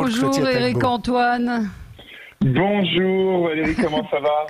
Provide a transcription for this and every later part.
Bonjour Éric Antoine. Bonjour Valérie, comment ça va?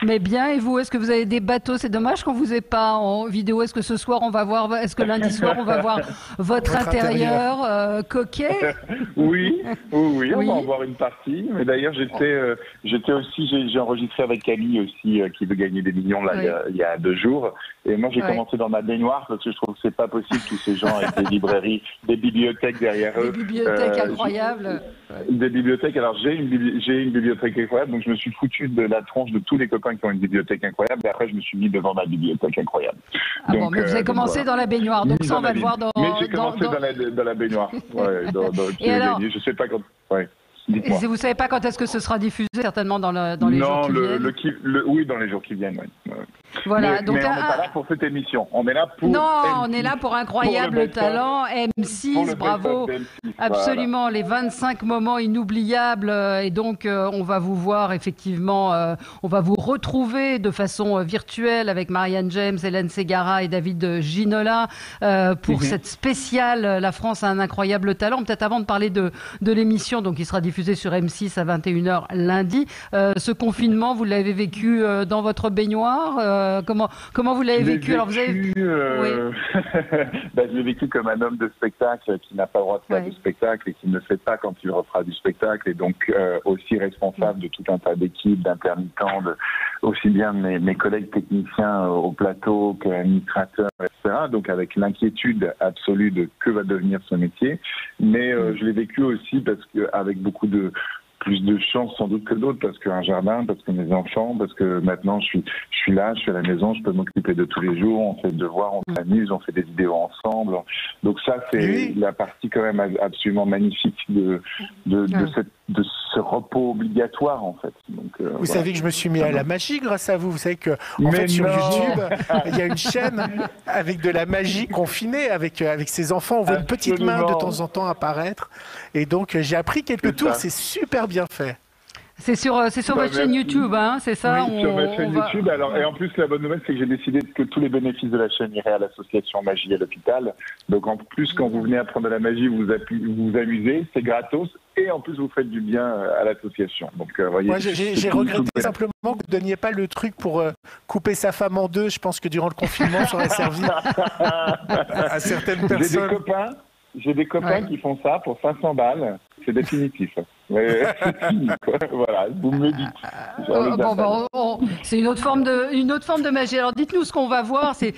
Mais bien, et vous, est-ce que vous avez des bateaux? C'est dommage qu'on vous ait pas en vidéo. Est-ce que ce soir on va voir, est-ce que lundi soir on va voir votre intérieur coquet? Oui, on va en voir une partie. Mais d'ailleurs, j'étais aussi, j'ai enregistré avec Camille aussi, qui veut gagner des millions là, il y a 2 jours. Et moi, j'ai commencé dans ma baignoire parce que je trouve que c'est pas possible, tous ces gens avec des librairies, des bibliothèques derrière eux. Des bibliothèques incroyables. Des bibliothèques. Alors, j'ai une bibliothèque incroyable, donc je me suis foutu de la tronche de tous les copains qui ont une bibliothèque incroyable. Et après, je me suis mis devant ma bibliothèque incroyable. Ah donc, bon, mais vous avez commencé dans la baignoire, donc ça, on va le voir dans... Mais j'ai commencé dans la baignoire. Ouais, et alors, je sais pas quand... Ouais. Et vous savez pas quand est-ce que ce sera diffusé, certainement dans les jours qui viennent. Oui, dans les jours qui viennent. Ouais. Voilà. Mais on n'est pas là pour cette émission. On est là pour. Non, M6, on est là pour Incroyable Talent, M6, bravo. M6, absolument, voilà. Les 25 moments inoubliables. Et donc, on va vous voir effectivement. On va vous retrouver de façon virtuelle avec Marianne James, Hélène Ségara et David Ginola pour cette spéciale La France a un incroyable talent. Peut-être avant de parler de l'émission, donc qui sera diffusée sur M6 à 21h lundi. Ce confinement, vous l'avez vécu dans votre baignoire? Comment vous l'avez vécu? Alors vous avez... Oui. Je l'ai vécu comme un homme de spectacle qui n'a pas le droit de faire du spectacle et qui ne sait pas quand il refera du spectacle, et donc aussi responsable de tout un tas d'équipes, d'intermittents, aussi bien de mes collègues techniciens au plateau qu'administrateurs, etc. Donc avec l'inquiétude absolue de que va devenir ce métier. Mais je l'ai vécu aussi parce que avec beaucoup plus de chance sans doute que d'autres, parce qu'un jardin, parce que mes enfants, parce que maintenant je suis là, je suis à la maison, je peux m'occuper de tous les jours, on fait des devoirs, on s'amuse, on fait des vidéos ensemble. Donc ça, c'est la partie quand même absolument magnifique de ce repos obligatoire, en fait. Donc, vous savez que je me suis mis à la magie grâce à vous. Vous savez que en fait, sur YouTube, il y a une chaîne avec de la magie confinée, avec ses enfants. On voit une petite main de temps en temps apparaître. Et donc, j'ai appris quelques tours. C'est super bien fait. C'est sur votre chaîne YouTube, hein, c'est ça? Oui, sur ma chaîne YouTube. Alors, et en plus, la bonne nouvelle, c'est que j'ai décidé que tous les bénéfices de la chaîne iraient à l'association Magie à l'hôpital. Donc, en plus, quand vous venez apprendre la magie, vous vous amusez, c'est gratos. Et en plus, vous faites du bien à l'association. Donc, voyez. Moi, j'ai regretté simplement que vous ne donniez pas le truc pour couper sa femme en deux. Je pense que durant le confinement, ça aurait servi à certaines personnes. J'ai des copains qui font ça pour 500 balles. C'est définitif. Mais c'est fini, quoi. Voilà, vous me le dites. C'est une autre forme de magie. Alors dites-nous ce qu'on va voir. C'est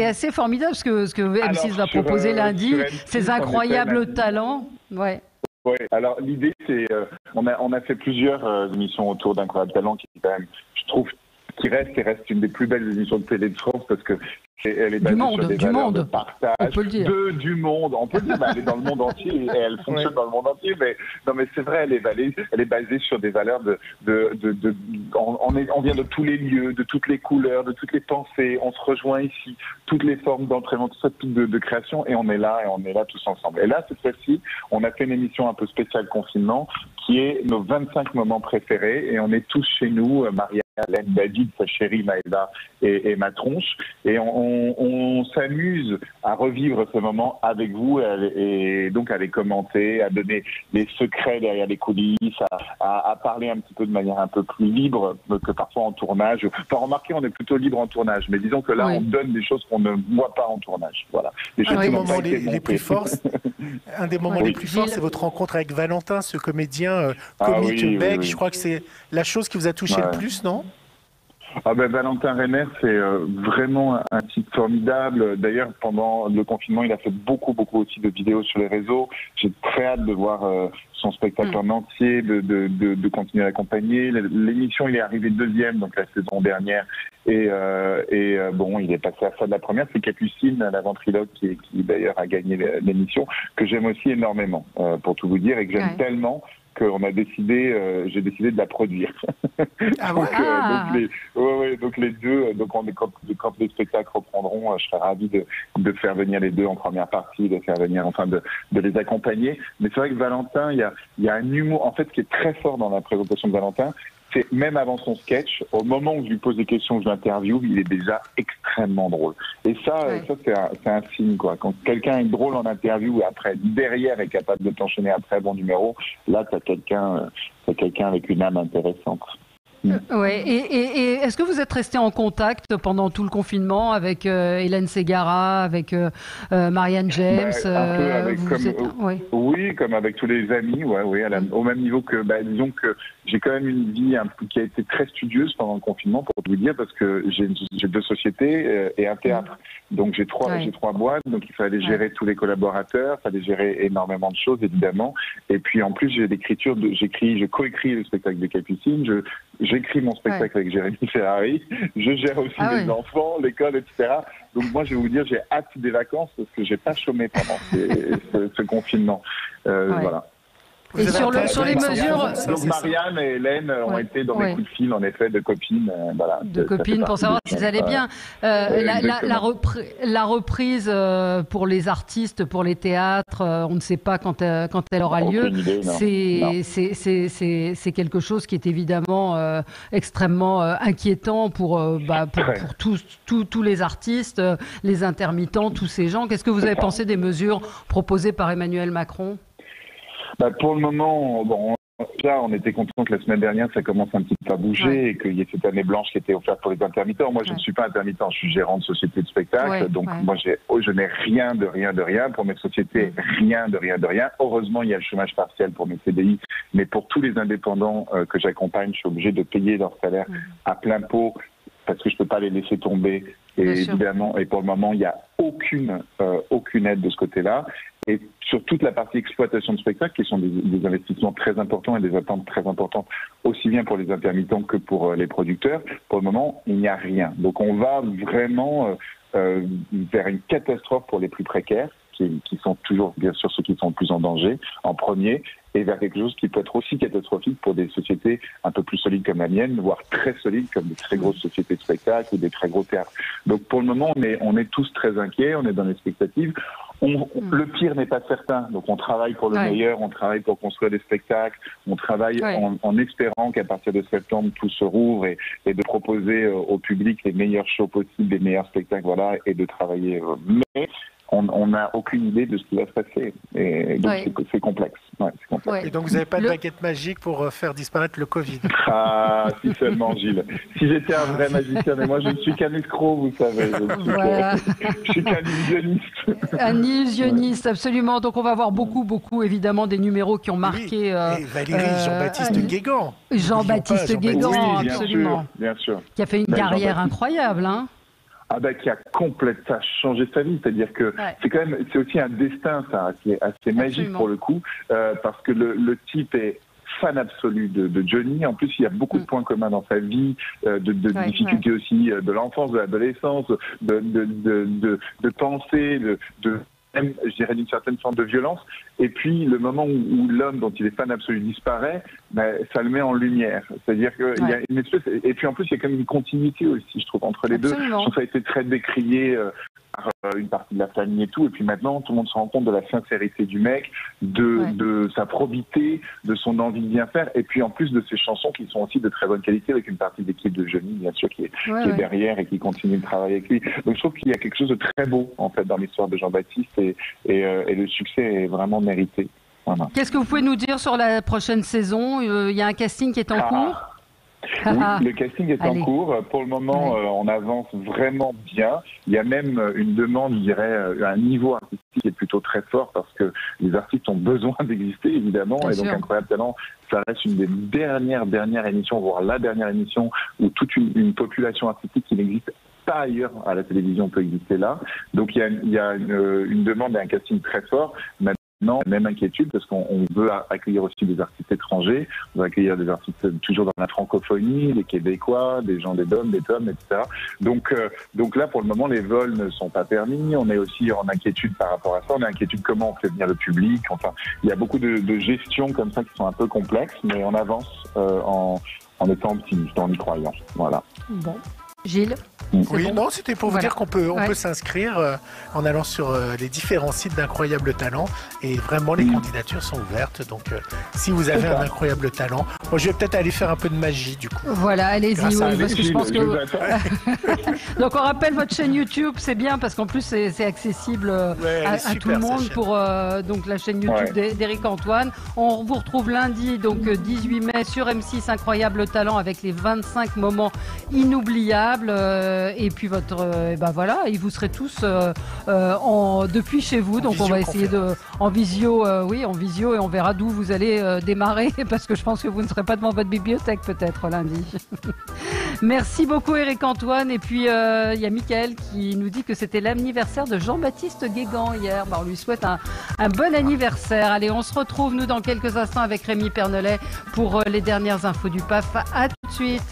assez formidable ce que M6 va proposer lundi. Ces incroyables talents. Ouais. Oui, alors l'idée c'est, on a fait plusieurs émissions autour d'Incroyable Talent qui quand même, je trouve, qui reste une des plus belles émissions de télé de France parce que elle est basée sur des valeurs de partage, on peut le dire. Du monde. On peut dire, elle est dans le monde entier et elle fonctionne dans le monde entier. Mais non, mais c'est vrai, elle est basée sur des valeurs on vient de tous les lieux, de toutes les couleurs, de toutes les pensées. On se rejoint ici, toutes les formes d'entraînement, tout ça, de création, et on est là tous ensemble. Et là, cette fois-ci, on a fait une émission un peu spéciale confinement qui est nos 25 moments préférés, et on est tous chez nous, Maria, Hélène, David, sa chérie Maëla et ma tronche, et on s'amuse à revivre ce moment avec vous et donc à les commenter, à donner les secrets derrière les coulisses, à parler un petit peu de manière un peu plus libre que parfois en tournage. Enfin, remarquez, on est plutôt libre en tournage, mais disons que là, on donne des choses qu'on ne voit pas en tournage. Voilà. Un des moments les plus forts, c'est votre rencontre avec Valentin, ce comédien comique belge. Je crois que c'est la chose qui vous a touché le plus, non? Valentin Renner, c'est vraiment un type formidable. D'ailleurs, pendant le confinement, il a fait beaucoup aussi de vidéos sur les réseaux. J'ai très hâte de voir son spectacle en entier, de continuer à l'accompagner. L'émission, il est arrivé deuxième, donc la saison dernière. Et il est passé à ça de la première. C'est Capucine, la ventriloque, qui d'ailleurs a gagné l'émission, que j'aime aussi énormément, pour tout vous dire, et que j'aime tellement qu'on a décidé, j'ai décidé de la produire. Donc les deux, quand les spectacles reprendront, je serai ravi de faire venir les deux en première partie, de les accompagner. Mais c'est vrai que Valentin, il y a un humour, en fait, qui est très fort dans la présentation de Valentin. c'est même avant son sketch, au moment où je lui pose des questions, je l'interviewe, il est déjà extrêmement drôle. Et ça c'est un signe, quoi. Quand quelqu'un est drôle en interview et après, derrière, est capable de t'enchaîner un très bon numéro, là, t'as quelqu'un avec une âme intéressante. Ouais. Et est-ce que vous êtes resté en contact pendant tout le confinement avec Hélène Ségara, avec Marianne James un peu avec, Oui, comme avec tous les amis, au même niveau que, disons que j'ai quand même une vie qui a été très studieuse pendant le confinement, pour vous dire, parce que j'ai 2 sociétés et un théâtre. Donc j'ai trois boîtes, donc il fallait gérer tous les collaborateurs, il fallait gérer énormément de choses, évidemment. Et puis en plus, j'ai l'écriture, je coécris le spectacle de Capucine, j'écris mon spectacle avec Jérémy Ferrari, je gère aussi les enfants, l'école, etc. Donc moi, je vais vous dire, j'ai hâte des vacances parce que j'ai pas chômé pendant ce confinement. Voilà. Et sur les mesures... Donc Marianne et Hélène ont été dans mes coups de fil, en effet, de copines. Voilà, de copines pour savoir si ça allait bien. La reprise pour les artistes, pour les théâtres, on ne sait pas quand elle aura lieu. C'est quelque chose qui est évidemment extrêmement inquiétant pour tous les artistes, les intermittents, tous ces gens. Qu'est-ce que vous avez pensé des mesures proposées par Emmanuel Macron ? Pour le moment, là, on était content que la semaine dernière, ça commence un petit peu à bouger et qu'il y ait cette année blanche qui était offerte pour les intermittents. Moi, je ne suis pas intermittent, je suis gérant de société de spectacle. Moi, je n'ai rien de rien. Pour mes sociétés, rien de rien. Heureusement, il y a le chômage partiel pour mes CDI. Mais pour tous les indépendants que j'accompagne, je suis obligé de payer leur salaire à plein pot parce que je ne peux pas les laisser tomber. Et évidemment, et pour le moment, il n'y a aucune aide de ce côté-là. Et sur toute la partie exploitation de spectacle, qui sont des investissements très importants et des attentes très importantes, aussi bien pour les intermittents que pour les producteurs, pour le moment, il n'y a rien. Donc on va vraiment vers une catastrophe pour les plus précaires, qui sont toujours, bien sûr, ceux qui sont le plus en danger, en premier, et vers quelque chose qui peut être aussi catastrophique pour des sociétés un peu plus solides comme la mienne, voire très solides comme des très grosses sociétés de spectacle ou des très gros théâtres. Donc pour le moment, on est tous très inquiets, on est dans l'expectative. Le pire n'est pas certain, donc on travaille pour le meilleur, on travaille pour construire des spectacles, on travaille en espérant qu'à partir de septembre tout se rouvre et de proposer au public les meilleurs shows possibles, les meilleurs spectacles, voilà, et de travailler. Mais on n'a aucune idée de ce qui va se passer, et donc c'est complexe. Et donc vous n'avez pas de baguette magique pour faire disparaître le Covid? Ah, si seulement, Gilles. Si j'étais un vrai magicien, mais moi je ne suis qu'un escroc, vous savez. Je suis qu'un illusionniste. Un illusionniste, absolument. Donc on va avoir beaucoup, évidemment, des numéros qui ont marqué... et Valérie, Jean-Baptiste Guégan. Jean-Baptiste Guégan, absolument. Bien sûr. Qui a fait une carrière incroyable, hein. Qui a complètement changé sa vie, c'est-à-dire que c'est aussi un destin, ça, qui est assez magique pour le coup, parce que le type est fan absolu de Johnny. En plus, il y a beaucoup de points communs dans sa vie, de difficultés aussi de l'enfance, de l'adolescence, de pensée, même, je dirais, d'une certaine forme de violence. Et puis, le moment où l'homme dont il est fan absolu disparaît, ça le met en lumière. C'est-à-dire qu'il y a une espèce... Et puis, en plus, il y a quand même une continuité aussi, je trouve, entre les deux. Ça a été très décrié par une partie de la famille et tout. Et puis maintenant, tout le monde se rend compte de la sincérité du mec, de sa probité, de son envie de bien faire. Et puis, en plus de ses chansons qui sont aussi de très bonne qualité, avec une partie de l'équipe de Johnny, bien sûr, qui est derrière et qui continue de travailler avec lui. Donc, je trouve qu'il y a quelque chose de très beau, en fait, dans l'histoire de Jean-Baptiste. Et le succès est vraiment mérité. Voilà. Qu'est-ce que vous pouvez nous dire sur la prochaine saison? Il y a un casting qui est en cours? Oui, le casting est en cours. Pour le moment, on avance vraiment bien. Il y a même une demande, je dirais, un niveau artistique qui est plutôt très fort parce que les artistes ont besoin d'exister, évidemment. Bien et donc, sûr. Incroyable Talent, ça reste une des dernières émissions, voire la dernière émission où toute une population artistique qui n'existe pas ailleurs à la télévision peut exister là. Donc, il y a une demande et un casting très fort. Non, même inquiétude parce qu'on veut accueillir aussi des artistes étrangers, on veut accueillir des artistes toujours dans la francophonie, des Québécois, des gens des DOM, etc. Donc là, pour le moment, les vols ne sont pas permis. On est aussi en inquiétude par rapport à ça. On est inquiétude comment on fait venir le public. Enfin, il y a beaucoup de gestions comme ça qui sont un peu complexes, mais on avance en étant optimiste, en y croyant. Voilà. Bon. Gilles? Oui, bon. Non, c'était pour vous dire qu'on peut s'inscrire en allant sur les différents sites d'Incroyable Talent et vraiment les candidatures sont ouvertes. Donc, si vous avez un incroyable talent, moi je vais peut-être aller faire un peu de magie du coup. Voilà, allez-y, parce que je pense que. Donc, on rappelle votre chaîne YouTube, c'est bien parce qu'en plus c'est accessible à tout le monde pour donc la chaîne YouTube d'Éric Antoine. On vous retrouve lundi, donc 18 mai sur M6 Incroyable Talent avec les 25 moments inoubliables. Et puis vous serez tous depuis chez vous, donc on va essayer en visio et on verra d'où vous allez démarrer parce que je pense que vous ne serez pas devant votre bibliothèque peut-être lundi. Merci beaucoup Éric Antoine et puis il y a Mickaël qui nous dit que c'était l'anniversaire de Jean-Baptiste Guégan hier. On lui souhaite un bon anniversaire. Allez, on se retrouve nous dans quelques instants avec Rémi Pernelet pour les dernières infos du PAF. À tout de suite.